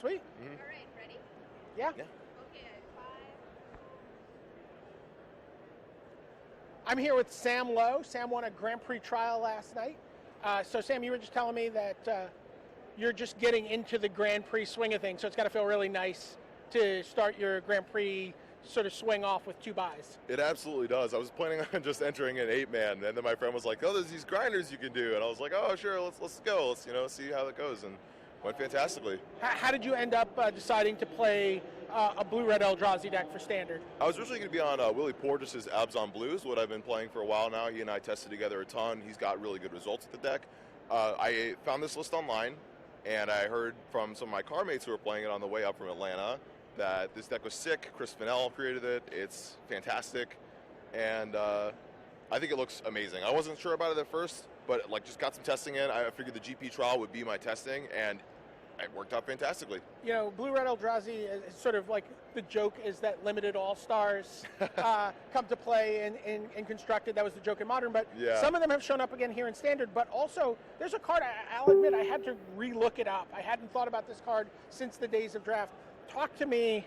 Sweet. All right, ready? Yeah. Yeah. Okay, 5. I'm here with Sam Lowe. Sam won a Grand Prix trial last night. So Sam, you were just telling me that you're just getting into the Grand Prix swing of things, so it's got to feel really nice to start your Grand Prix sort of swing off with 2 buys. It absolutely does. I was planning on just entering an 8-man, and then my friend was like, "Oh, there's these grinders you can do," and I was like, "Oh, sure, let's go. Let's see how that goes," and went fantastically. How did you end up deciding to play a blue-red Eldrazi deck for Standard? I was originally going to be on Willie Portis's Abs on Blues, what I've been playing for a while now. He and I tested together a ton. He's got really good results with the deck. I found this list online, and I heard from some of my car mates who were playing it on the way up from Atlanta that this deck was sick. Chris Fennell created it. It's fantastic, and I think it looks amazing. I wasn't sure about it at first, but just got some testing in. I figured the GP trial would be my testing, and it worked out fantastically. You know, blue-red Eldrazi is sort of like the joke is that limited all-stars come to play in Constructed. That was the joke in Modern, but some of them have shown up again here in Standard. But also, there's a card, I'll admit, I had to re-look it up. I hadn't thought about this card since the days of draft. Talk to me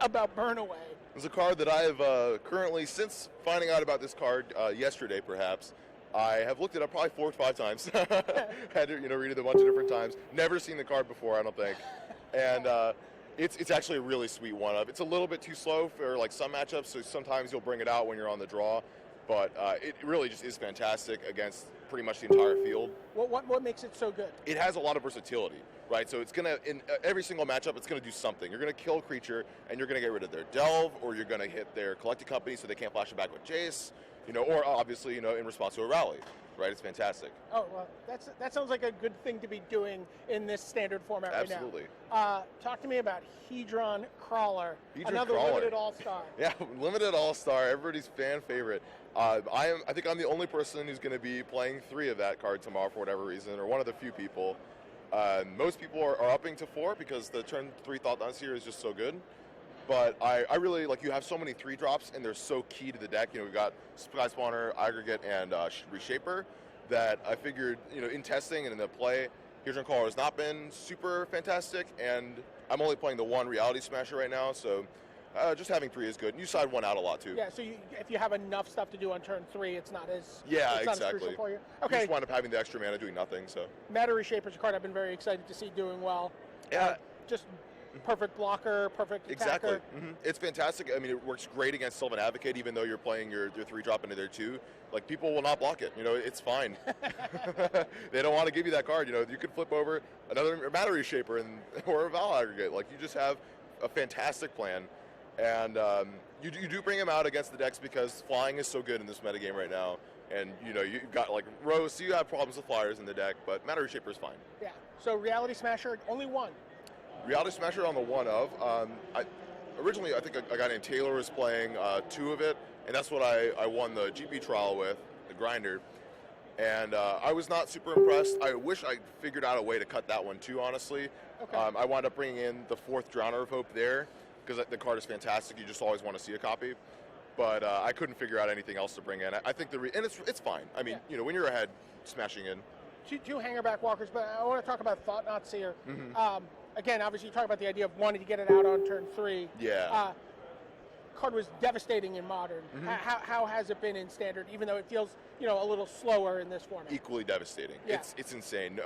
about Burnaway. It's a card that I have currently, since finding out about this card yesterday perhaps, I have looked it up probably 4 or 5 times. Had to read it a bunch of different times. Never seen the card before, I don't think. And it's actually a really sweet one-up. It's a little bit too slow for some matchups, so sometimes you'll bring it out when you're on the draw. But it really just is fantastic against pretty much the entire field. What makes it so good? It has a lot of versatility, right? So it's going to, in every single matchup, it's going to do something. You're going to kill a creature, and you're going to get rid of their Delve, or you're going to hit their Collected Company so they can't flash it back with Jace, or obviously, in response to a rally, right? It's fantastic. Oh, well, that sounds like a good thing to be doing in this Standard format right now. Absolutely. Talk to me about Hedron Crawler, Another limited all-star. Yeah, limited all-star, everybody's fan favorite. I think I'm the only person who's going to be playing 3 of that card tomorrow for whatever reason, or one of the few people. Most people are upping to 4 because the turn 3 Thought Dynasty is just so good. But I really, you have so many 3-drops, and they're so key to the deck. We've got Sky Spawner, Aggregate, and Reshaper, that I figured, in testing and in the play, Hedron Crawler has not been super fantastic, and I'm only playing the 1 Reality Smasher right now, so just having 3 is good. And you side 1 out a lot, too. Yeah, so if you have enough stuff to do on turn 3, it's not as exactly. Not as crucial for you. Okay. You just wind up having the extra mana doing nothing, so. Matter Reshaper's a card I've been very excited to see doing well. Yeah. Just perfect blocker, perfect attacker. Exactly. Mm-hmm. It's fantastic. I mean, it works great against Sylvan Advocate, even though you're playing your 3-drop into there too. People will not block it. It's fine. They don't want to give you that card. You could flip over another Matter Reshaper or a Val Aggregate. You just have a fantastic plan. And you do bring him out against the decks because flying is so good in this metagame right now. And, you've got, Rose, so you have problems with flyers in the deck, but Matter Reshaper is fine. Yeah. So Reality Smasher, only 1. Reality Smasher on the 1 of. Originally, I think a guy named Taylor was playing 2 of it, and that's what I won the GP trial with, the grinder. And I was not super impressed. I wish I figured out a way to cut that one too, honestly. Okay. I wound up bringing in the 4th Drowner of Hope there, because the card is fantastic. You just always want to see a copy. But I couldn't figure out anything else to bring in. I think and it's fine. I mean, when you're ahead, smashing in. 2 Hangerback Walkers, but I want to talk about Thought Knot Seer. Mm-hmm. Again, obviously, you talk about the idea of wanting to get it out on turn 3. Yeah. Card was devastating in Modern. Mm-hmm. How has it been in Standard, even though it feels, a little slower in this format? Equally devastating. Yeah. It's insane.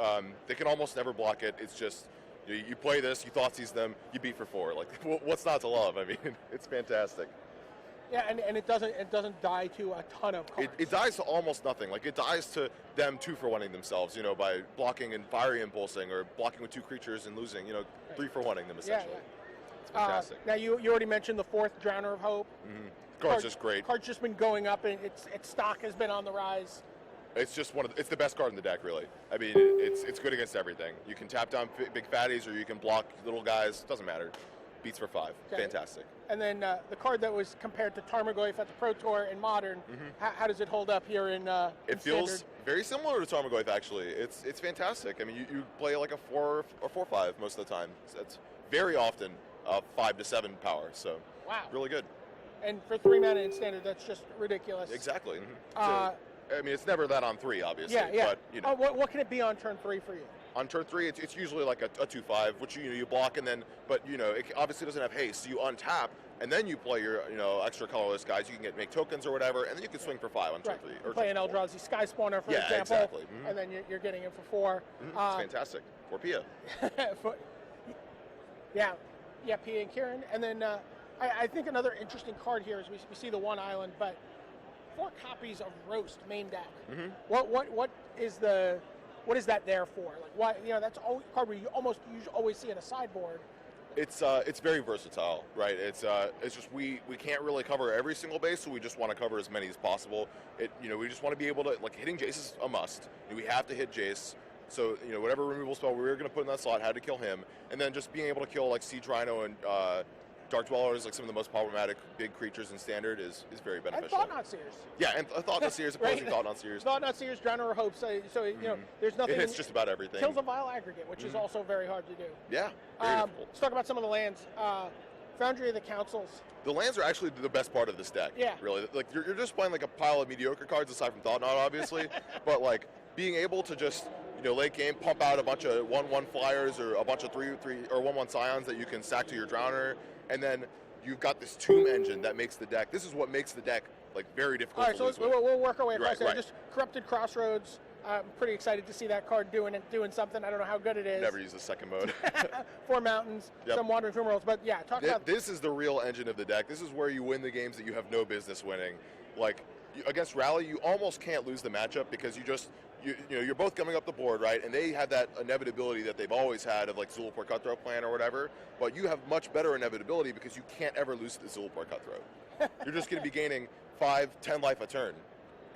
They can almost never block it. It's just, you play this, you Thoughtseize them, you beat for 4. What's not to love? I mean, it's fantastic. Yeah, and it doesn't die to a ton of cards. It dies to almost nothing. It dies to them 2-for-1ing themselves, by blocking and fiery impulsing, or blocking with 2 creatures and losing, 3-for-1ing them essentially. Yeah. It's fantastic. Now you already mentioned the 4th Drowner of Hope. Mm-hmm. Card's just great. Card's just been going up, and its stock has been on the rise. It's just it's the best card in the deck, really. I mean, it's good against everything. You can tap down big fatties, or you can block little guys. Doesn't matter. Beats for 5. Okay. Fantastic. And then the card that was compared to Tarmogoyf at the Pro Tour in Modern, how does it hold up here in It feels very similar to Tarmogoyf, actually. It's fantastic. I mean, you play a 4 or 4/5 most of the time. So it's very often 5 to 7 power. So wow, really good. And for 3 mana in Standard, that's just ridiculous. Exactly. So, I mean, it's never that on 3, obviously. Yeah. But what can it be on turn 3 for you? On turn 3, it's usually like a 2/5, which you block and then, but it obviously doesn't have haste, so you untap and then you play your extra colorless guys. You can make tokens or whatever, and then you can swing for 5 on turn 3. Or play an Eldrazi Sky Spawner, for example, exactly. And then you're getting it for 4. It's fantastic. For Pia. Yeah, Pia and Kieran, and then I think another interesting card here is we see the 1 island, but 4 copies of Roast main deck. What is that there for? Like, why? That's a card where you always see in a sideboard. It's very versatile, right? It's just we can't really cover every single base, so we just want to cover as many as possible. We just want to be able to, like, hitting Jace is a must. We have to hit Jace. So whatever removal spell we were going to put in that slot had to kill him, and then just being able to kill like Siege Rhino and Dark Dwellers, like some of the most problematic big creatures in Standard, is very beneficial. And Thought-Knot Seers. Yeah, and Thought-Knot Seers, opposing right? Thought-Knot Seers. Thought-Knot Seers, Drowner of Hope. So there's nothing. It hits just about everything. Kills a Vile Aggregate, which is also very hard to do. Yeah, very difficult. Let's talk about some of the lands. Foundry of the Councils. The lands are actually the best part of this deck. Yeah. Really, like you're just playing like a pile of mediocre cards aside from Thought-Knot, obviously, but like being able to just late game pump out a bunch of 1/1 flyers or a bunch of 3/3 or 1/1 scions that you can stack to your Drowner, and then you've got this Tomb Engine that makes the deck. This is what makes the deck like very difficult. All right, so we'll work our way across there. Right. Just Corrupted Crossroads. I'm pretty excited to see that card doing something. I don't know how good it is. Never use the second mode. 4 mountains, some Wandering Tomb Worlds, but yeah, This is the real engine of the deck. This is where you win the games that you have no business winning. Like against Rally, you almost can't lose the matchup because you're both coming up the board, right? And they have that inevitability that they've always had of like Zulaport Cutthroat plan or whatever. But you have much better inevitability because you can't ever lose to the Zulaport Cutthroat. You're just going to be gaining 5-10 life a turn.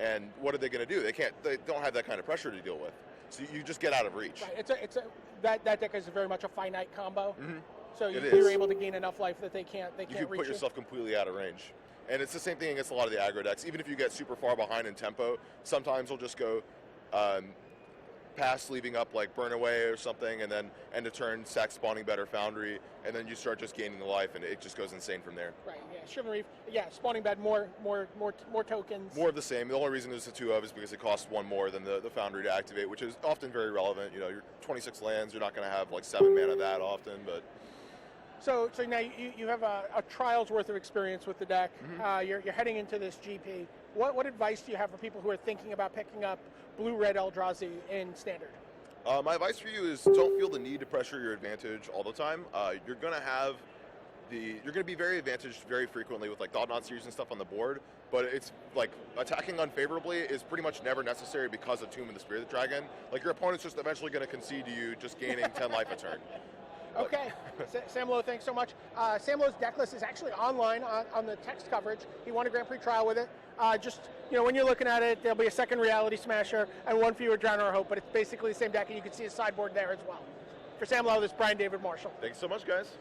And what are they going to do? They don't have that kind of pressure to deal with. So you just get out of reach. Right. That deck is very much a finite combo. So you're able to gain enough life that they can't reach you. Put yourself completely out of range. And it's the same thing against a lot of the aggro decks. Even if you get super far behind in tempo, sometimes we'll just go pass, leaving up like Burn Away or something, and then end of turn, sack Spawning Bed or Foundry, and then you start just gaining the life, and it just goes insane from there. Right, yeah. Shivering Reef, yeah, Spawning Bed, more tokens. More of the same. The only reason there's the 2 of is because it costs 1 more than the Foundry to activate, which is often very relevant. You're 26 lands, you're not going to have like 7 mana that often, but... So now you have a trial's worth of experience with the deck. You're heading into this GP. What advice do you have for people who are thinking about picking up Blue-Red Eldrazi in Standard? My advice for you is don't feel the need to pressure your advantage all the time. You're going to be very advantaged very frequently with like Thought-Knot Series and stuff on the board, but it's like attacking unfavorably is pretty much never necessary because of Tomb of the Spirit Dragon. Like your opponent's just eventually going to concede to you just gaining 10 life a turn. Okay, Sam Lowe, thanks so much. Sam Lowe's deck list is actually online on the text coverage. He won a Grand Prix trial with it. When you're looking at it, there'll be a second Reality Smasher and 1 fewer Drowner of Hope, but it's basically the same deck, and you can see his sideboard there as well. For Sam Lowe, this is Brian David Marshall. Thanks so much, guys.